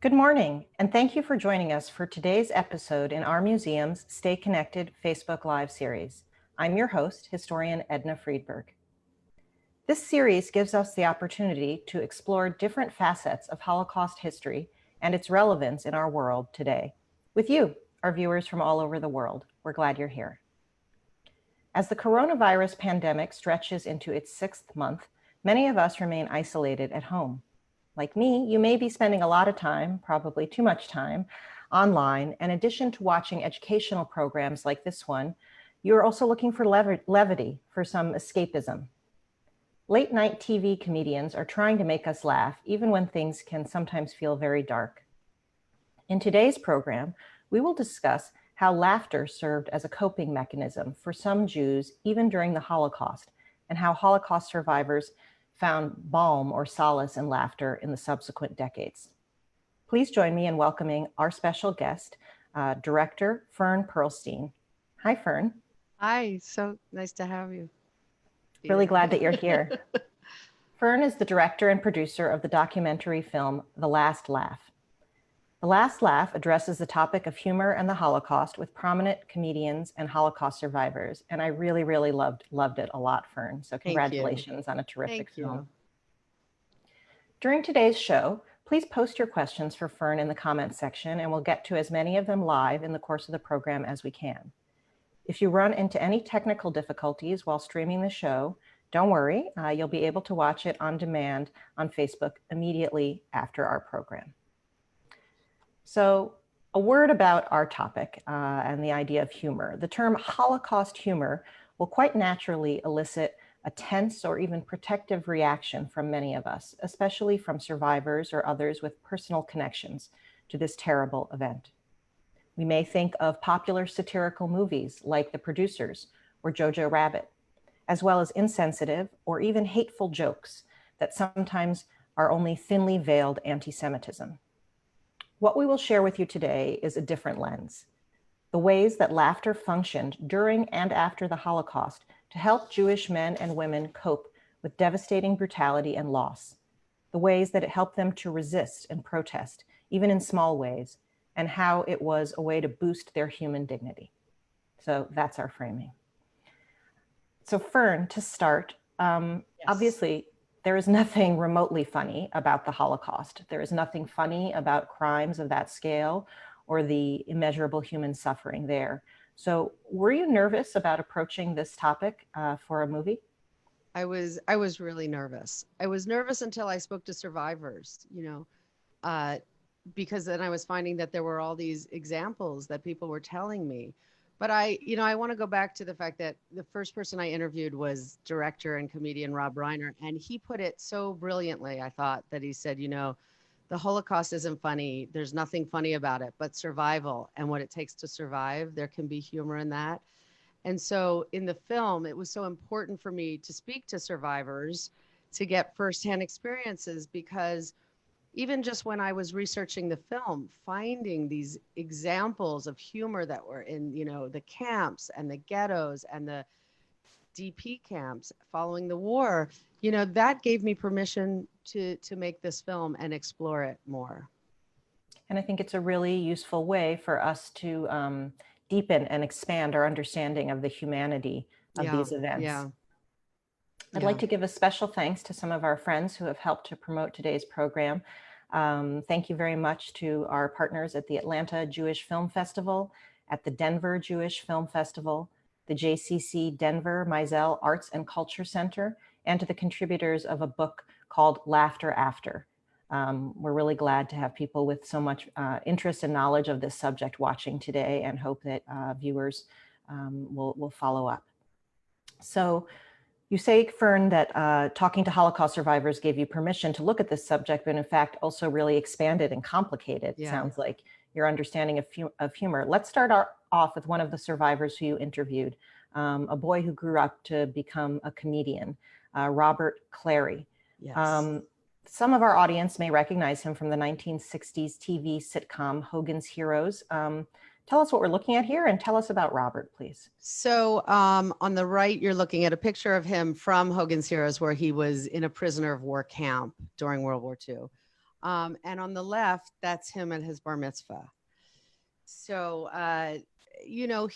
Good morning, and thank you for joining us for today's episode in our museum's Stay Connected Facebook Live series. I'm your host, historian Edna Friedberg. This series gives us the opportunity to explore different facets of Holocaust history and its relevance in our world today. With you, our viewers from all over the world, we're glad you're here. As the coronavirus pandemic stretches into its 6th month, many of us remain isolated at home. Like me, you may be spending a lot of time, probably too much time, online. In addition to watching educational programs like this one, you're also looking for levity, for some escapism. Late night TV comedians are trying to make us laugh, even when things can sometimes feel very dark. In today's program, we will discuss how laughter served as a coping mechanism for some Jews, even during the Holocaust, and how Holocaust survivors found balm or solace in laughter in the subsequent decades. Please join me in welcoming our special guest, director Ferne Pearlstein. Hi, Ferne. Hi, so nice to have you. Really glad that you're here. Ferne is the director and producer of the documentary film, The Last Laugh. The Last Laugh addresses the topic of humor and the Holocaust with prominent comedians and Holocaust survivors. And I really, really loved it a lot, Ferne. So congratulations on a terrific film. During today's show, please post your questions for Ferne in the comments section, and we'll get to as many of them live in the course of the program as we can. If you run into any technical difficulties while streaming the show, don't worry, you'll be able to watch it on demand on Facebook immediately after our program. So a word about our topic and the idea of humor. The term Holocaust humor will quite naturally elicit a tense or even protective reaction from many of us, especially from survivors or others with personal connections to this terrible event. We may think of popular satirical movies like The Producers or Jojo Rabbit, as well as insensitive or even hateful jokes that sometimes are only thinly veiled anti-Semitism. What we will share with you today is a different lens, the ways that laughter functioned during and after the Holocaust to help Jewish men and women cope with devastating brutality and loss, the ways that it helped them to resist and protest, even in small ways, and how it was a way to boost their human dignity. So that's our framing. So Ferne, to start, obviously, there is nothing remotely funny about the Holocaust. There is nothing funny about crimes of that scale or the immeasurable human suffering there. So were you nervous about approaching this topic for a movie? I was really nervous. I was nervous until I spoke to survivors, because then I was finding that there were all these examples that people were telling me. But I want to go back to the fact that the first person I interviewed was director and comedian Rob Reiner, and he put it so brilliantly, I thought, that he said, the Holocaust isn't funny. There's nothing funny about it, but survival and what it takes to survive. There can be humor in that. And so in the film, it was so important for me to speak to survivors to get firsthand experiences, because even just when I was researching the film, finding these examples of humor that were in, the camps and the ghettos and the DP camps following the war, that gave me permission to make this film and explore it more. And I think it's a really useful way for us to deepen and expand our understanding of the humanity of these events. I'd like to give a special thanks to some of our friends who have helped to promote today's program. Thank you very much to our partners at the Atlanta Jewish Film Festival, at the Denver Jewish Film Festival, the JCC Denver Mizell Arts and Culture Center, and to the contributors of a book called Laughter After. We're really glad to have people with so much interest and knowledge of this subject watching today, and hope that viewers will follow up. So you say, Ferne, that talking to Holocaust survivors gave you permission to look at this subject, but in fact also really expanded and complicated, sounds like, your understanding of humor. Let's start off with one of the survivors who you interviewed, a boy who grew up to become a comedian, Robert Clary. Yes. Some of our audience may recognize him from the 1960s TV sitcom Hogan's Heroes. Tell us what we're looking at here, and tell us about Robert, please. So on the right, you're looking at a picture of him from Hogan's Heroes, where he was in a prisoner of war camp during World War II. And on the left, that's him at his bar mitzvah. So, you know,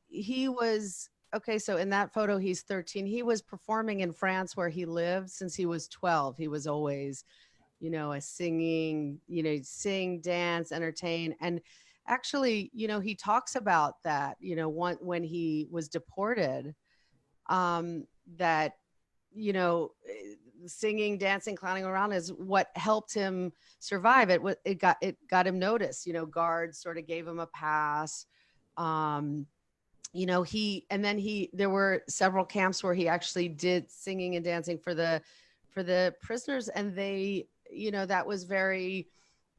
he was, okay, so in that photo, he's 13. He was performing in France where he lived since he was 12. He was always, you know, a singing, you know, sing, dance, entertain. And actually, you know, he talks about that, you know, when he was deported, that, you know, singing, dancing, clowning around is what helped him survive. It got him noticed. You know, guards sort of gave him a pass. You know, there were several camps where he actually did singing and dancing for the prisoners, and they, you know, that was very,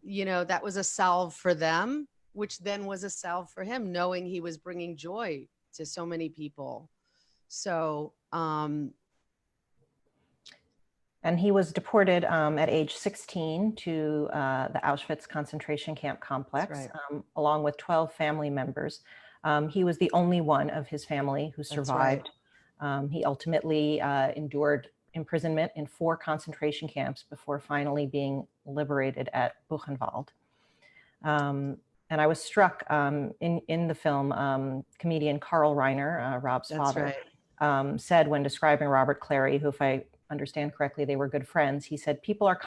you know, that was a salve for them, which then was a salve for him, knowing he was bringing joy to so many people. So, and he was deported at age 16 to the Auschwitz concentration camp complex, right. along with 12 family members. He was the only one of his family who survived. Right. He ultimately endured imprisonment in 4 concentration camps before finally being liberated at Buchenwald. And I was struck in the film, comedian Carl Reiner, Rob's father, right. Said when describing Robert Clary, who, if I understand correctly, they were good friends, he said, people are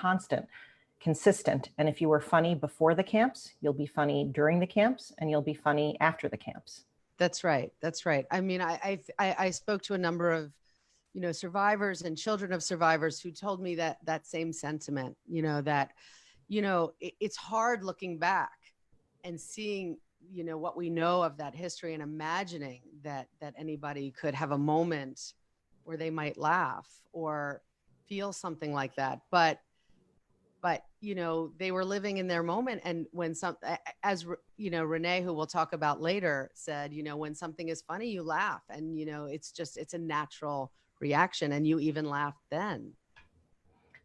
consistent. And if you were funny before the camps, you'll be funny during the camps, and you'll be funny after the camps. That's right. That's right. I mean, I spoke to a number of, you know, survivors and children of survivors who told me that same sentiment, you know, that, you know, it's hard looking back and seeing, you know, what we know of that history and imagining that anybody could have a moment where they might laugh or feel something like that. But, you know, they were living in their moment. And when as you know, Renee, who we'll talk about later, said, you know, when something is funny, you laugh, and, you know, it's a natural reaction, and you even laughed then.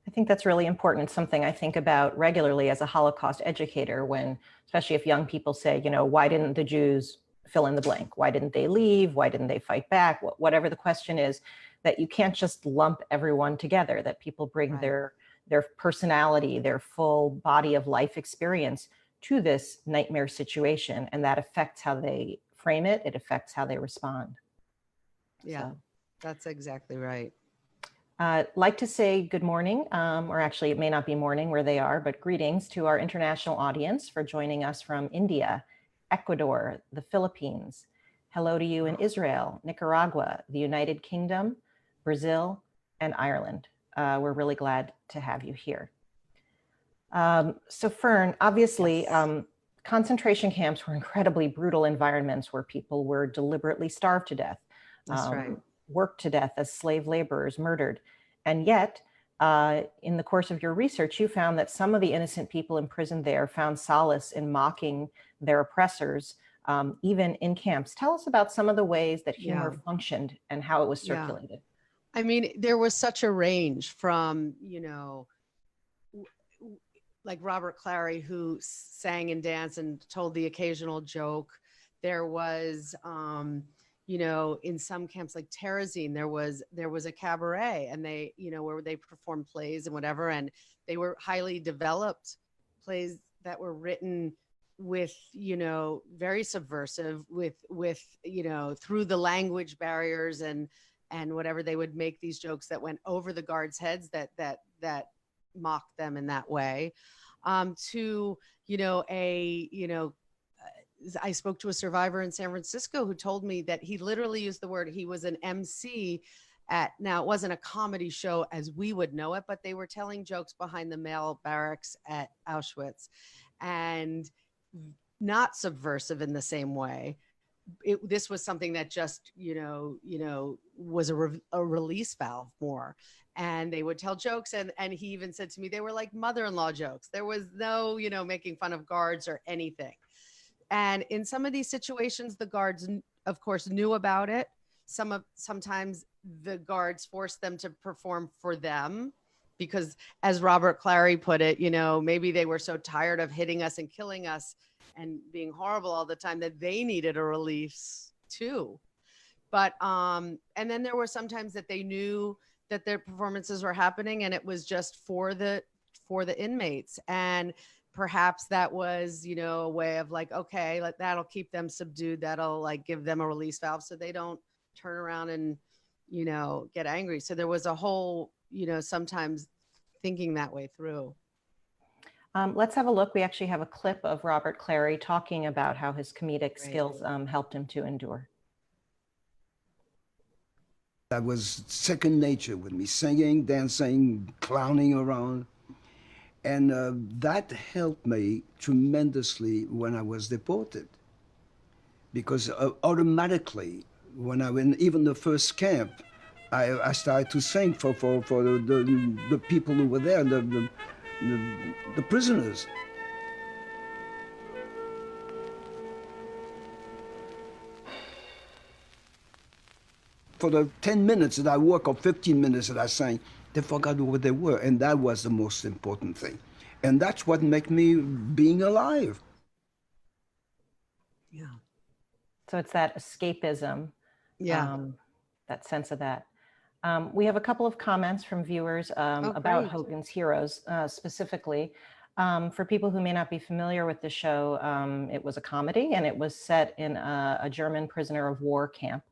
I think that's really important. It's something I think about regularly as a Holocaust educator, when, especially if young people say, you know, why didn't the Jews fill in the blank? Why didn't they leave? Why didn't they fight back? Whatever the question is, that you can't just lump everyone together, that people bring right. their personality, their full body of life experience to this nightmare situation. And that affects how they frame it. It affects how they respond. Yeah, so. That's exactly right. Like to say good morning, or actually it may not be morning where they are, but greetings to our international audience for joining us from India, Ecuador, the Philippines. Hello to you in Israel, Nicaragua, the United Kingdom, Brazil, and Ireland. We're really glad to have you here. So Ferne, obviously, yes. Concentration camps were incredibly brutal environments where people were deliberately starved to death. That's right. Worked to death as slave laborers, murdered. And yet, in the course of your research, you found that some of the innocent people imprisoned there found solace in mocking their oppressors, even in camps. Tell us about some of the ways that humor functioned and how it was circulated. I mean, there was such a range from, you know, like Robert Clary, who sang and danced and told the occasional joke. There was, you know, in some camps like Terezin, there was a cabaret, and they, you know, where they performed plays and whatever, and they were highly developed plays that were written with, you know, very subversive, with you know, through the language barriers and whatever. They would make these jokes that went over the guards' heads that mocked them in that way. To, you know, I spoke to a survivor in San Francisco who told me that he literally used the word, he was an MC now it wasn't a comedy show as we would know it, but they were telling jokes behind the male barracks at Auschwitz, and not subversive in the same way. This was something that just, you know, was a release valve more. And they would tell jokes. And he even said to me, they were like mother-in-law jokes. There was no, you know, making fun of guards or anything. And in some of these situations, the guards, of course, knew about it. Sometimes the guards forced them to perform for them because, as Robert Clary put it, you know, maybe they were so tired of hitting us and killing us and being horrible all the time that they needed a release too. But, and then there were sometimes that they knew that their performances were happening and it was just for the for the inmates. And perhaps that was, you know, a way of like, okay, like that'll keep them subdued. That'll like give them a release valve so they don't turn around and, you know, get angry. So there was a whole, you know, sometimes thinking that way through. Let's have a look. We actually have a clip of Robert Clary talking about how his comedic Great. skills helped him to endure. That was second nature with me, singing, dancing, clowning around. And that helped me tremendously when I was deported. Because automatically, when I went, even the first camp, I started to sing for the people who were there, the prisoners. For the 10 minutes that I worked, or 15 minutes that I sang, they forgot what they were, and that was the most important thing. And that's what made me being alive. Yeah. So it's that escapism, Yeah. that sense of that. We have a couple of comments from viewers about great. Hogan's Heroes, specifically. For people who may not be familiar with the show, it was a comedy, and it was set in a German prisoner of war camp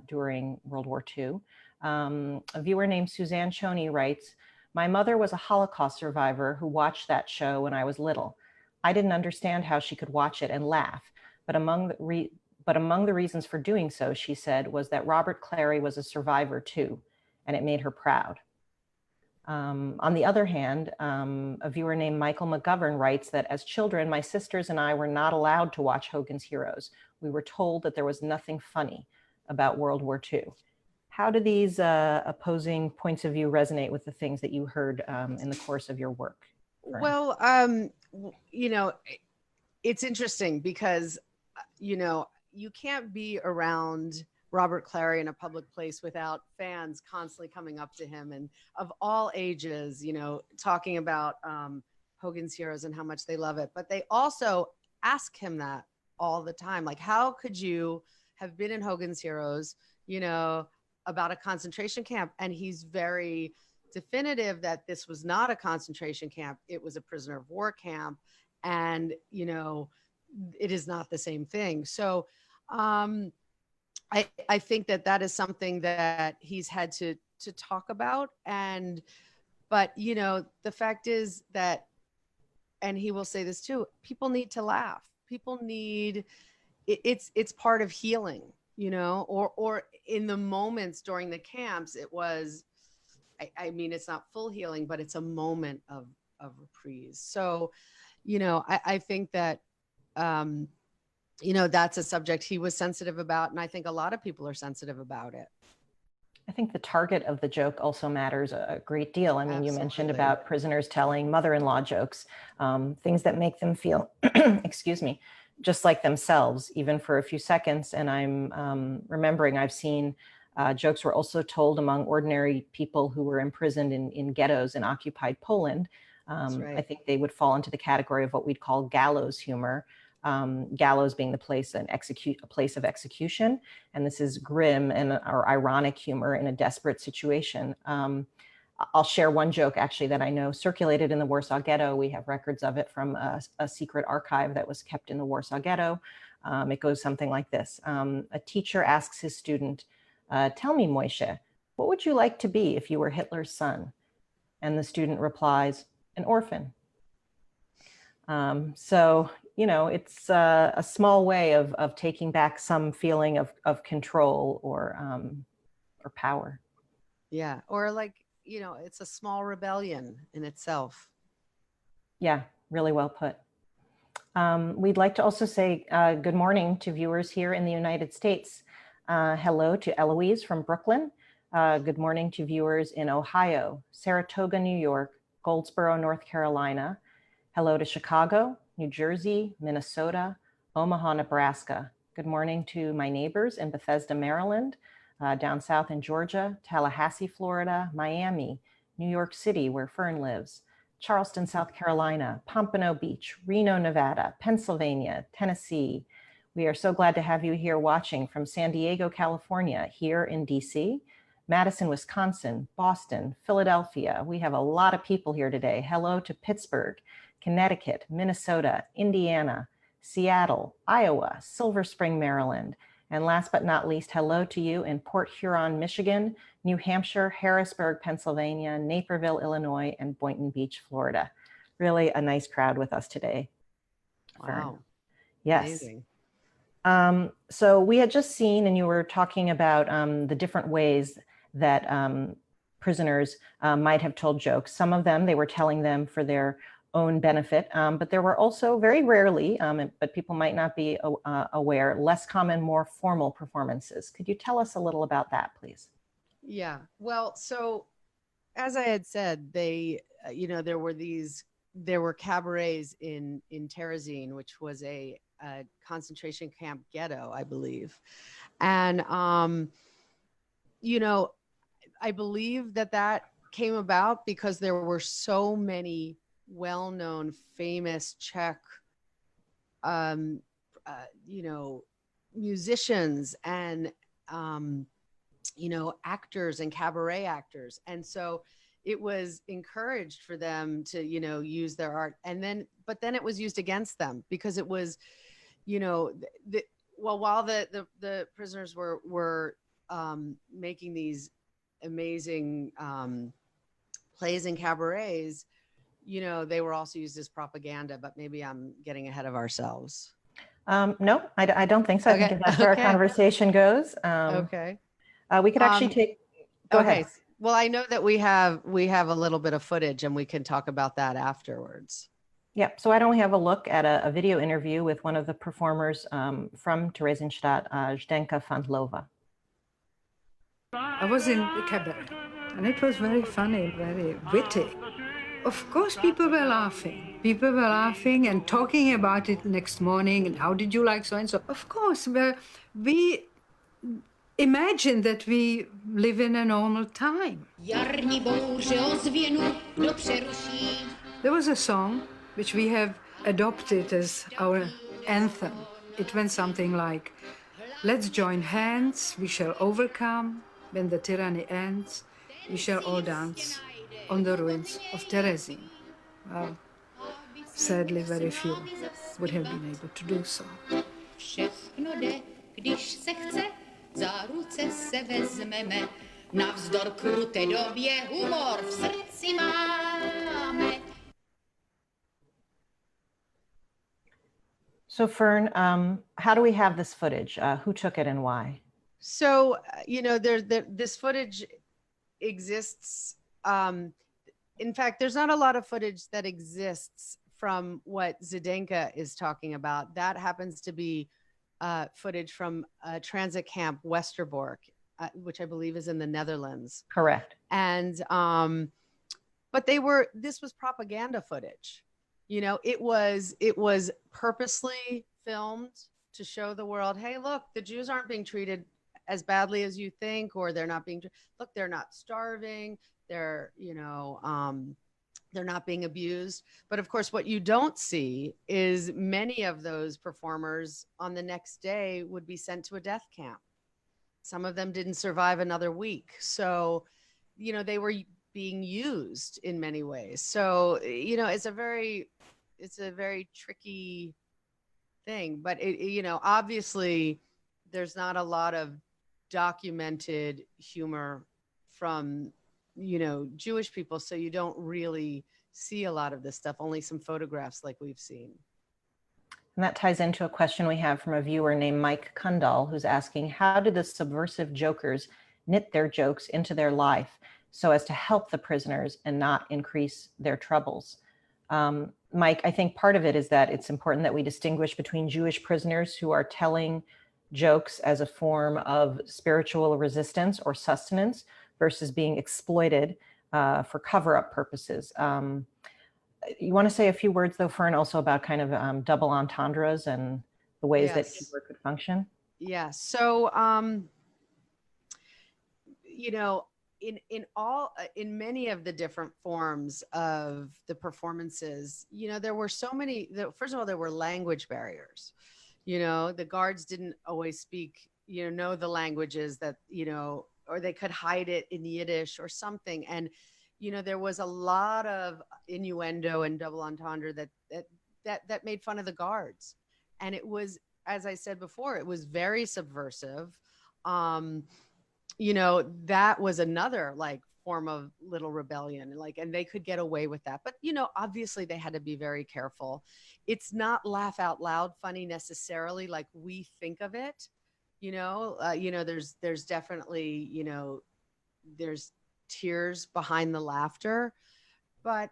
during World War II. A viewer named Suzanne Choney writes, "My mother was a Holocaust survivor who watched that show when I was little. I didn't understand how she could watch it and laugh, but among the reasons for doing so, she said, was that Robert Clary was a survivor too, and it made her proud." On the other hand, a viewer named Michael McGovern writes that as children, my sisters and I were not allowed to watch Hogan's Heroes. We were told that there was nothing funny about World War II. How do these opposing points of view resonate with the things that you heard in the course of your work? Ferne? Well, you know, it's interesting because, you know, you can't be around Robert Clary in a public place without fans constantly coming up to him and of all ages, you know, talking about Hogan's Heroes and how much they love it. But they also ask him that all the time. Like, how could you have been in Hogan's Heroes, you know, about a concentration camp? And he's very definitive that this was not a concentration camp. It was a prisoner of war camp. And, you know, it is not the same thing. So I think that that is something that he's had to talk about. But, you know, the fact is that, and he will say this too, people need to laugh. People need, it's part of healing, you know, or in the moments during the camps, it was, I mean, it's not full healing, but it's a moment of reprise. So, you know, I think that, you know, that's a subject he was sensitive about. And I think a lot of people are sensitive about it. I think the target of the joke also matters a great deal. I mean, Absolutely. You mentioned about prisoners telling mother-in-law jokes, things that make them feel, excuse me, just like themselves, even for a few seconds. And I'm remembering I've seen jokes were also told among ordinary people who were imprisoned in ghettos in occupied Poland. Right. I think they would fall into the category of what we'd call gallows humor. Gallows being the place, a place of execution. And this is grim or ironic humor in a desperate situation. I'll share one joke actually that I know circulated in the Warsaw Ghetto. We have records of it from a secret archive that was kept in the Warsaw Ghetto. It goes something like this. A teacher asks his student, "Tell me, Moishe, what would you like to be if you were Hitler's son?" And the student replies, "An orphan." So, you know, it's a small way of taking back some feeling of control or power. Yeah. Or like, you know, it's a small rebellion in itself. Yeah, really well put. We'd like to also say good morning to viewers here in the United States. Hello to Eloise from Brooklyn. Good morning to viewers in Ohio, Saratoga, New York, Goldsboro, North Carolina. Hello to Chicago, New Jersey, Minnesota, Omaha, Nebraska. Good morning to my neighbors in Bethesda, Maryland, down south in Georgia, Tallahassee, Florida, Miami, New York City, where Ferne lives, Charleston, South Carolina, Pompano Beach, Reno, Nevada, Pennsylvania, Tennessee. We are so glad to have you here watching from San Diego, California, here in DC, Madison, Wisconsin, Boston, Philadelphia. We have a lot of people here today. Hello to Pittsburgh, Connecticut, Minnesota, Indiana, Seattle, Iowa, Silver Spring, Maryland. And last but not least, hello to you in Port Huron, Michigan, New Hampshire, Harrisburg, Pennsylvania, Naperville, Illinois, and Boynton Beach, Florida. Really a nice crowd with us today. Wow. Ferne. Yes. Amazing. So we had just seen, and you were talking about the different ways that prisoners might have told jokes. Some of them, they were telling them for their own benefit, but there were also very rarely, but people might not be aware, less common, more formal performances. Could you tell us a little about that, please? Yeah, well, so as I had said, they, there were cabarets in Terezin, which was a concentration camp ghetto, I believe. And, I believe that came about because there were so many well-known, famous Czech, musicians and, actors and cabaret actors. And so it was encouraged for them to, use their art. But then it was used against them because it was, while the prisoners were making these amazing plays and cabarets, they were also used as propaganda, but maybe I'm getting ahead of ourselves. No, I don't think so. Okay. I think that's where our conversation goes. Okay. We could actually go ahead. Well, I know that we have a little bit of footage and we can talk about that afterwards. Yeah, so why don't we have a look at a video interview with one of the performers from Theresienstadt, Zdenka Fandlova. I was in the cabaret, and it was very funny, very witty. Of course, people were laughing. People were laughing and talking about it next morning, and how did you like so-and-so? Of course, we imagine that we live in a normal time. There was a song which we have adopted as our anthem. It went something like, let's join hands, we shall overcome. When the tyranny ends, we shall all dance on the ruins of Terezin. Well, sadly, very few would have been able to do so. Všechno jde, když se chce, za ruce se vezmeme, navzdor kruté době humor v srdci máme. So Ferne, how do we have this footage? Who took it and why? So, this footage exists. In fact, there's not a lot of footage that exists from what Zdenka is talking about. That happens to be footage from transit camp Westerbork, which I believe is in the Netherlands. Correct. And, but this was propaganda footage. It was purposely filmed to show the world, hey, look, the Jews aren't being treated as badly as you think, or they're not being, look, they're not starving. They're not being abused. But of course, what you don't see is many of those performers on the next day would be sent to a death camp. Some of them didn't survive another week. So, they were being used in many ways. So, it's a very tricky thing, but obviously there's not a lot of documented humor from, Jewish people. So you don't really see a lot of this stuff, only some photographs like we've seen. And that ties into a question we have from a viewer named Mike Kundal, who's asking, how did the subversive jokers knit their jokes into their life so as to help the prisoners and not increase their troubles? Mike, I think part of it is that it's important that we distinguish between Jewish prisoners who are telling jokes as a form of spiritual resistance or sustenance versus being exploited for cover-up purposes. You want to say a few words, though, Ferne, also about kind of double entendres and the ways that humor could function? Yeah. So, in many of the different forms of the performances, there were so many. First of all, there were language barriers. The guards didn't always speak, know the languages that or they could hide it in Yiddish or something. And, you know, there was a lot of innuendo and double entendre that made fun of the guards. And it was, as I said before, it was very subversive. You know, that was another like form of little rebellion, like, and they could get away with that. But, you know, obviously they had to be very careful. It's not laugh out loud funny necessarily like we think of it. You know, there's definitely, you know, there's tears behind the laughter, but,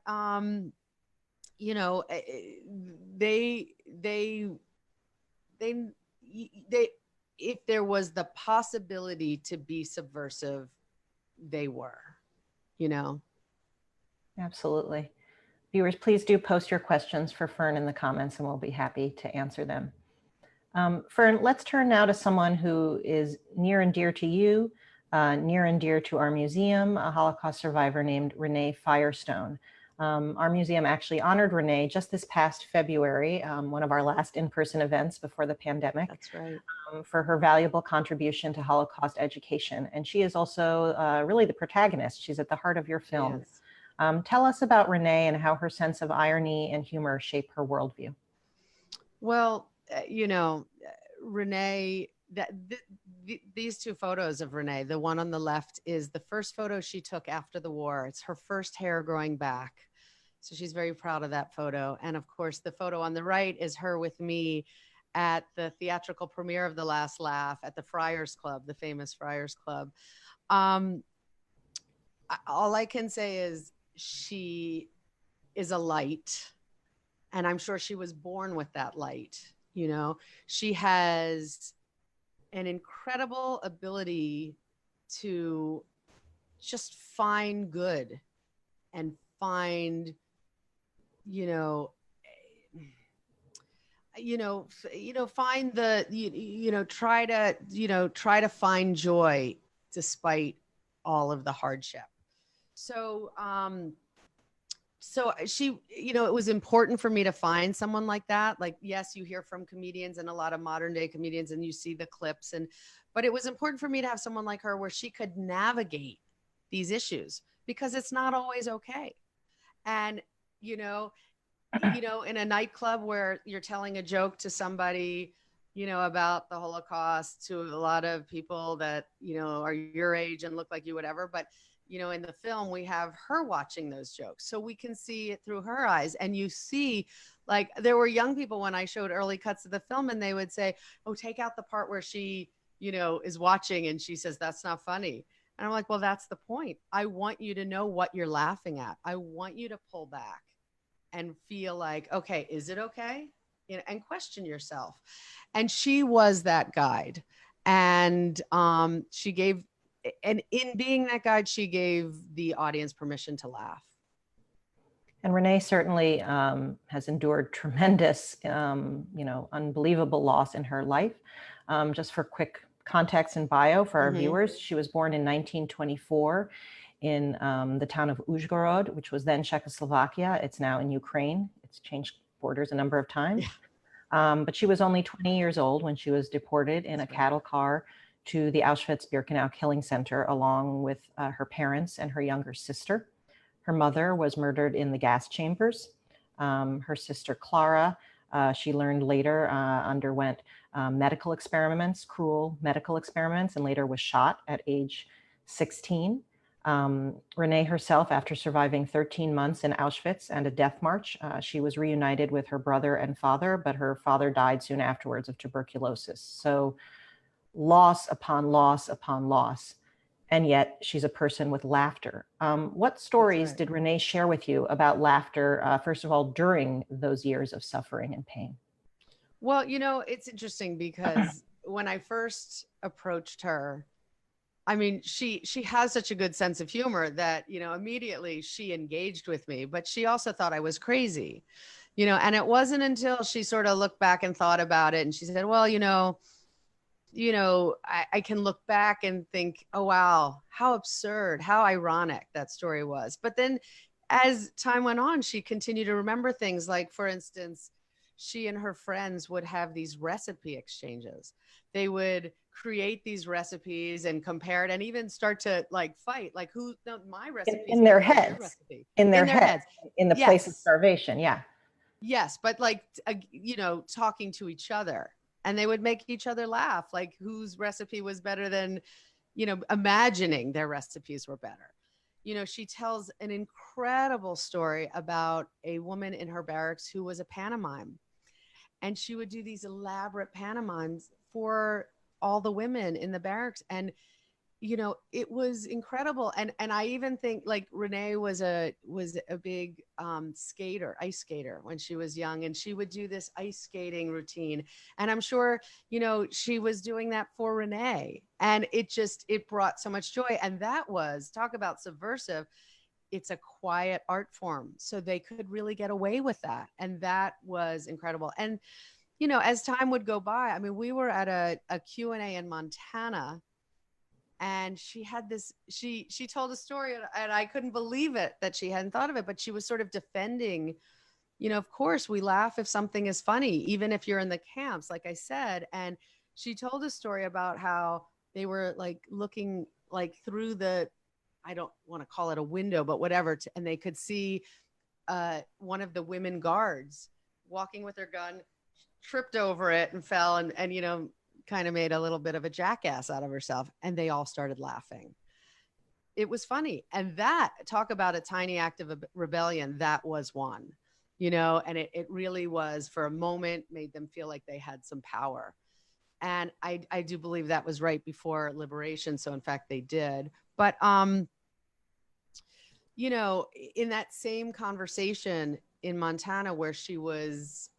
you know, they, if there was the possibility to be subversive, they were, you know. Absolutely. Viewers, please do post your questions for Ferne in the comments and we'll be happy to answer them. Ferne, let's turn now to someone who is near and dear to you, near and dear to our museum, a Holocaust survivor named Renee Firestone. Our museum actually honored Renee just this past February, one of our last in-person events before the pandemic. That's right. For her valuable contribution to Holocaust education. And she is also really the protagonist. She's at the heart of your film. Tell us about Renee and how her sense of irony and humor shape her worldview. Well, you know, Renee, these two photos of Renee, the one on the left is the first photo she took after the war. It's her first hair growing back. So she's very proud of that photo. And of course, the photo on the right is her with me at the theatrical premiere of The Last Laugh at the Friars Club, the famous Friars Club. All I can say is she is a light, and I'm sure she was born with that light. You know, she has an incredible ability to just find good and find, find the, try to find joy despite all of the hardship. So, so she, it was important for me to find someone like that. Like, yes, you hear from comedians and a lot of modern day comedians and you see the clips, but it was important for me to have someone like her where she could navigate these issues, because it's not always okay. And, in a nightclub where you're telling a joke to somebody, about the Holocaust, to a lot of people that, are your age and look like you, whatever. But, in the film, we have her watching those jokes, so we can see it through her eyes. And you see, like, there were young people when I showed early cuts of the film, and they would say, oh, take out the part where she, is watching and she says, that's not funny. And I'm like, well, that's the point. I want you to know what you're laughing at. I want you to pull back and feel like, okay, is it okay? And question yourself. And she was that guide. And she gave, and in being that guide, she gave the audience permission to laugh. And Renee certainly has endured tremendous, unbelievable loss in her life. Just for quick context and bio for our viewers, she was born in 1924 in the town of Uzhgorod, which was then Czechoslovakia. It's now in Ukraine. It's changed borders a number of times. Yeah. But she was only 20 years old when she was deported in a cattle car to the Auschwitz-Birkenau killing center, along with her parents and her younger sister. Her mother was murdered in the gas chambers. Her sister Clara, she learned later, underwent medical experiments, cruel medical experiments, and later was shot at age 16. Renee herself, after surviving 13 months in Auschwitz and a death march, she was reunited with her brother and father, but her father died soon afterwards of tuberculosis. So loss upon loss upon loss. And yet she's a person with laughter. What stories did Renee share with you about laughter, first of all, during those years of suffering and pain? Well, it's interesting because when I first approached her, I mean, she has such a good sense of humor that, immediately she engaged with me, but she also thought I was crazy, and it wasn't until she sort of looked back and thought about it. And she said, well, I can look back and think, oh, wow, how absurd, how ironic that story was. But then as time went on, she continued to remember things like, for instance, she and her friends would have these recipe exchanges. They would create these recipes and compare it and even start to like fight, like my recipe in their heads, in their heads, in the place of starvation. Yeah. Yes. But like, talking to each other, and they would make each other laugh, like whose recipe was better than, imagining their recipes were better. She tells an incredible story about a woman in her barracks who was a pantomime. And she would do these elaborate pantomimes for all the women in the barracks. And, it was incredible. And I even think like Renee was a big ice skater when she was young, and she would do this ice skating routine. And I'm sure, she was doing that for Renee, and it brought so much joy. And that was, talk about subversive. It's a quiet art form, so they could really get away with that. And that was incredible. And, as time would go by, I mean, we were at a Q&A in Montana, and she had this, she told a story, and I couldn't believe it that she hadn't thought of it, but she was sort of defending, of course we laugh if something is funny, even if you're in the camps, like I said. And she told a story about how they were like looking like through the, I don't want to call it a window, but whatever. And they could see one of the women guards walking with her gun, tripped over it and fell, and kind of made a little bit of a jackass out of herself. And they all started laughing. It was funny. And that, talk about a tiny act of rebellion, that was one, and it really was, for a moment, made them feel like they had some power. And I do believe that was right before liberation. So in fact, they did. But, in that same conversation in Montana, where she was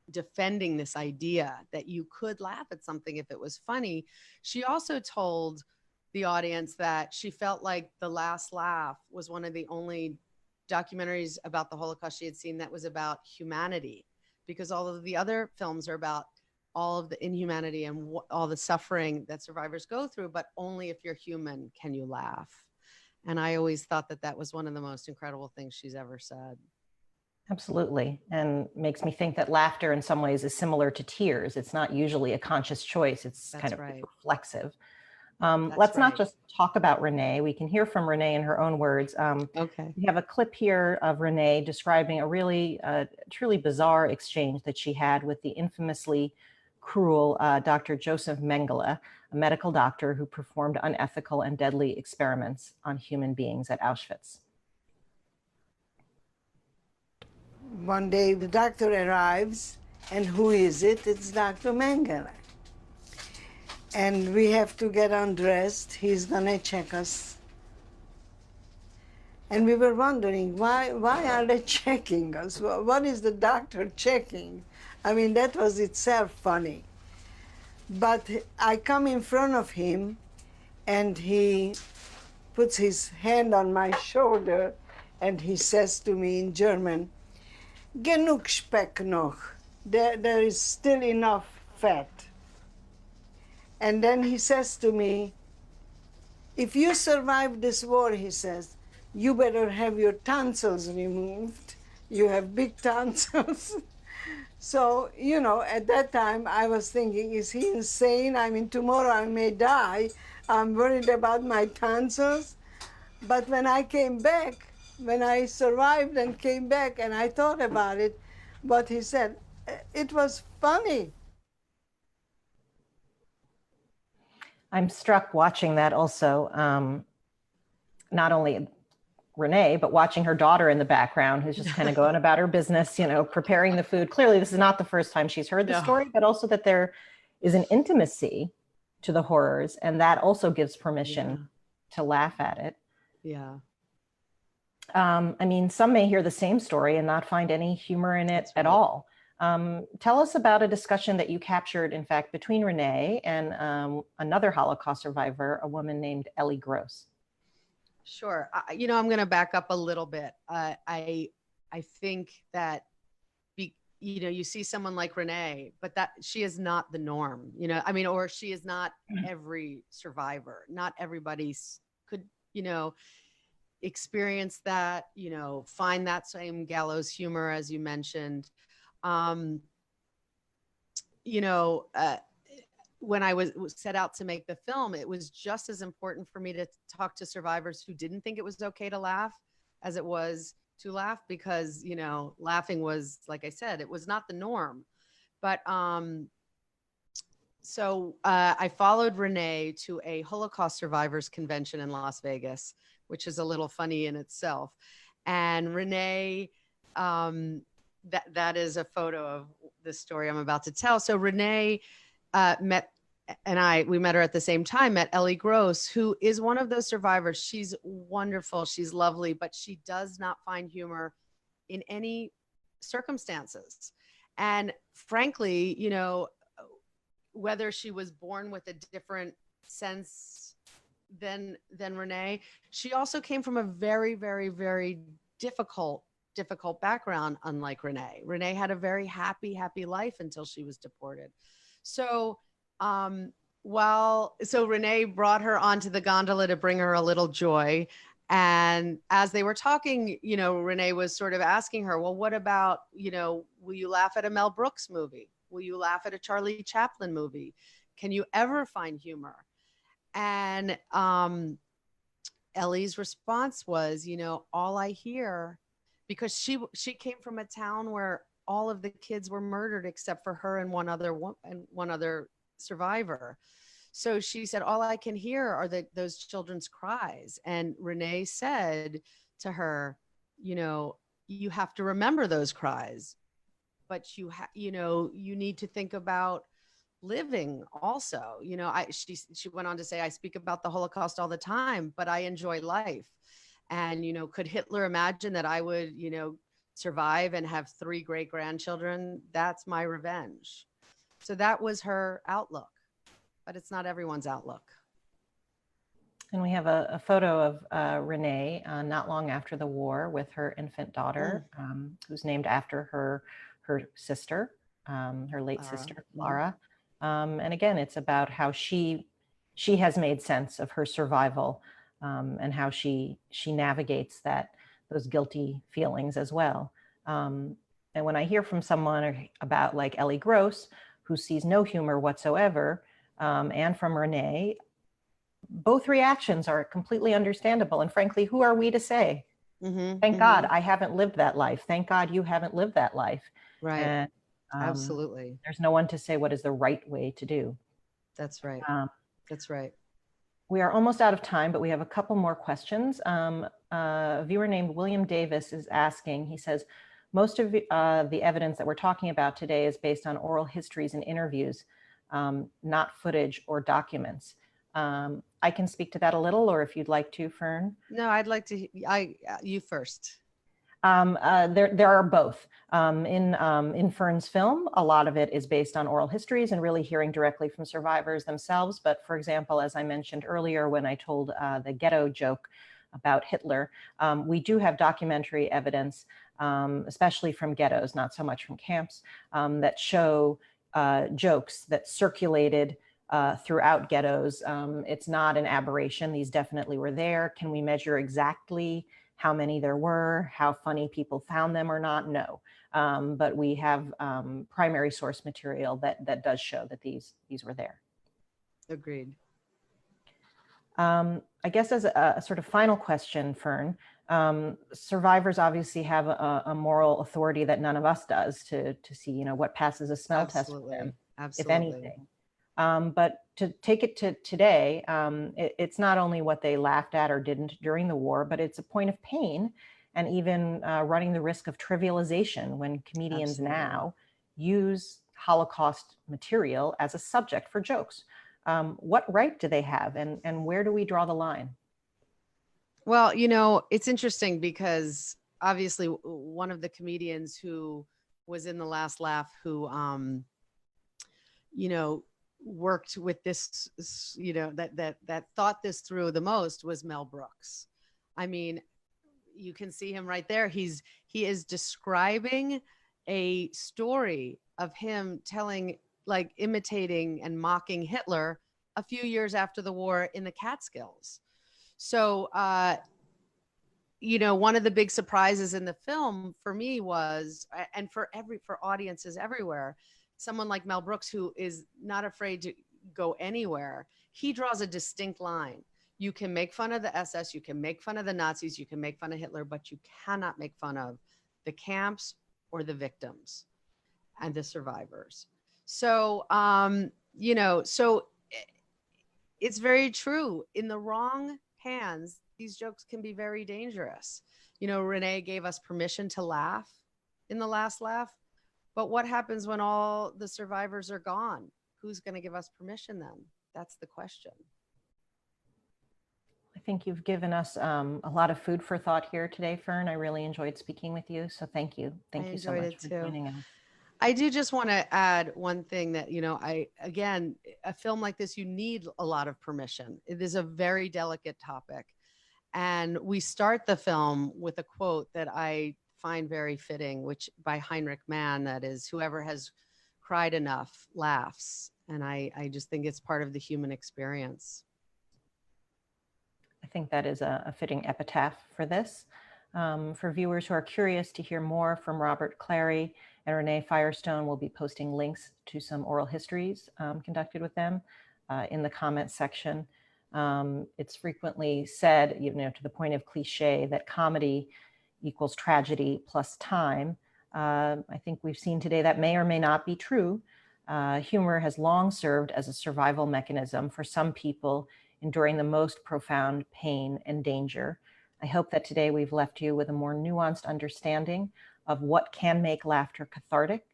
defending this idea that you could laugh at something if it was funny, she also told the audience that she felt like The Last Laugh was one of the only documentaries about the Holocaust she had seen that was about humanity, because all of the other films are about all of the inhumanity and all the suffering that survivors go through, but only if you're human can you laugh. And I always thought that was one of the most incredible things she's ever said. Absolutely. And makes me think that laughter in some ways is similar to tears. It's not usually a conscious choice. It's kind of reflexive. Let's not just talk about Renee. We can hear from Renee in her own words. Okay. We have a clip here of Renee describing a really, truly bizarre exchange that she had with the infamously cruel Dr. Joseph Mengele, a medical doctor who performed unethical and deadly experiments on human beings at Auschwitz. One day the doctor arrives, and who is it? It's Dr. Mengele. And we have to get undressed. He's gonna check us. And we were wondering, why are they checking us? What is the doctor checking? I mean, that was itself funny. But I come in front of him, and he puts his hand on my shoulder, and he says to me in German, "Genug Speck noch." There is still enough fat. And then he says to me, "If you survive this war," he says, "you better have your tonsils removed. You have big tonsils." So, at that time I was thinking, is he insane? I mean, tomorrow I may die. I'm worried about my tonsils. But when I came back, when I survived and came back and I thought about it, what he said, it was funny. I'm struck watching that also, not only Renee, but watching her daughter in the background, who's just kind of going about her business, preparing the food. Clearly, this is not the first time she's heard the story, but also that there is an intimacy to the horrors, and that also gives permission to laugh at it. Yeah. I mean, some may hear the same story and not find any humor in it at all. Tell us about a discussion that you captured, in fact, between Renee and another Holocaust survivor, a woman named Renee Gross. Sure. I'm going to back up a little bit. I think that, you see someone like Renee, but that she is not the norm, or she is not every survivor. Not everybody could, experience that, find that same gallows humor, as you when I was set out to make the film, it was just as important for me to talk to survivors who didn't think it was okay to laugh as it was to laugh, because, you know, laughing was, like I said, it was not the norm. But so I followed Renee to a Holocaust survivors convention in Las Vegas, which is a little funny in itself. And Renee, that is a photo of the story I'm about to tell. So Renee we met her at the same time, met Ellie Gross, who is one of those survivors. She's wonderful. She's lovely, but she does not find humor in any circumstances. And frankly, you know, whether she was born with a different sense than Renee, she also came from a very, very, very difficult background, unlike Renee. Renee had a very happy life until she was deported. So Renee brought her onto the gondola to bring her a little joy. And as they were talking, you know, Renee was sort of asking her, well, what about, you know, will you laugh at a Mel Brooks movie? Will you laugh at a Charlie Chaplin movie? Can you ever find humor? And Ellie's response was, you know, all I hear, because she came from a town where all of the kids were murdered except for her and one other survivor. So she said, all I can hear are those children's cries. And Renee said to her, you know, you have to remember those cries, but you need to think about living also. You know, she went on to say, I speak about the Holocaust all the time, but I enjoy life. And, you know, could Hitler imagine that I would, you know, survive and have 3 great-grandchildren? That's my revenge. So that was her outlook, but it's not everyone's outlook. And we have a photo of Renee not long after the war with her infant daughter, who's named after her sister, her late sister, Laura. And again, it's about how she has made sense of her survival, and how she navigates those guilty feelings as well. And when I hear from someone about like Ellie Gross, who sees no humor whatsoever, and from Renee, both reactions are completely understandable. And frankly, who are we to say? Thank God I haven't lived that life. Thank God you haven't lived that life. Right. And, absolutely. There's no one to say what is the right way to do. That's right. That's right. We are almost out of time, but we have a couple more questions. A viewer named William Davis is asking, he says, most of the evidence that we're talking about today is based on oral histories and interviews, not footage or documents. I can speak to that a little, or if you'd like to, Ferne. No, I'd like to, you first. There are both. In Ferne's film, a lot of it is based on oral histories and really hearing directly from survivors themselves. But for example, as I mentioned earlier, when I told the ghetto joke about Hitler, we do have documentary evidence, especially from ghettos, not so much from camps, that show jokes that circulated throughout ghettos. It's not an aberration. These definitely were there. Can we measure exactly how many there were, how funny people found them or not? No. But we have primary source material that does show that these were there. Agreed. I guess as a sort of final question, Ferne, survivors obviously have a moral authority that none of us does to see, you know, what passes a smell test for them, if anything. But to take it to today, it's not only what they laughed at or didn't during the war, but it's a point of pain and even running the risk of trivialization when comedians now use Holocaust material as a subject for jokes. What right do they have, and where do we draw the line? Well, you know, it's interesting because obviously one of the comedians who was in The Last Laugh who, you know, worked with this, you know, that thought this through the most was Mel Brooks. I mean, you can see him right there. He is describing a story of him telling, like, imitating and mocking Hitler a few years after the war in the Catskills. So, you know, one of the big surprises in the film for me was, and for audiences everywhere, someone like Mel Brooks, who is not afraid to go anywhere, he draws a distinct line. You can make fun of the SS, you can make fun of the Nazis, you can make fun of Hitler, but you cannot make fun of the camps or the victims and the survivors. So, you know, so it's very true. In the wrong hands, these jokes can be very dangerous. You know, Renee gave us permission to laugh in The Last Laugh, but what happens when all the survivors are gone? Who's going to give us permission then? That's the question. I think you've given us a lot of food for thought here today, Ferne. I really enjoyed speaking with you. So thank you. Thank you so much for joining us. I do just want to add one thing that, you know, again, a film like this, you need a lot of permission. It is a very delicate topic. And we start the film with a quote that I find very fitting, which by Heinrich Mann, that is, whoever has cried enough laughs. And I just think it's part of the human experience. I think that is a fitting epitaph for this. For viewers who are curious to hear more from Robert Clary and Renee Firestone, we'll be posting links to some oral histories conducted with them in the comments section. It's frequently said, you know, to the point of cliche, that comedy equals tragedy plus time. I think we've seen today that may or may not be true. Humor has long served as a survival mechanism for some people enduring the most profound pain and danger. I hope that today we've left you with a more nuanced understanding of what can make laughter cathartic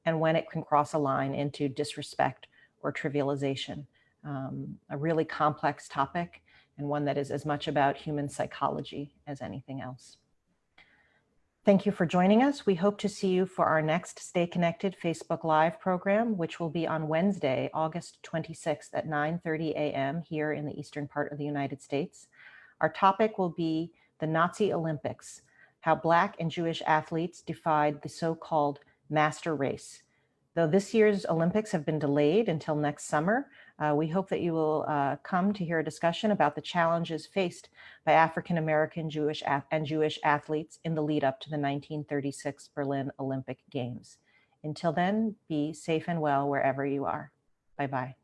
and when it can cross a line into disrespect or trivialization. A really complex topic, and one that is as much about human psychology as anything else. Thank you for joining us. We hope to see you for our next Stay Connected Facebook Live program, which will be on Wednesday, August 26th at 9:30 a.m. here in the eastern part of the United States. Our topic will be the Nazi Olympics, how Black and Jewish athletes defied the so-called master race. Though this year's Olympics have been delayed until next summer, we hope that you will come to hear a discussion about the challenges faced by African-American Jewish athletes in the lead up to the 1936 Berlin Olympic Games. Until then, be safe and well wherever you are. Bye-bye.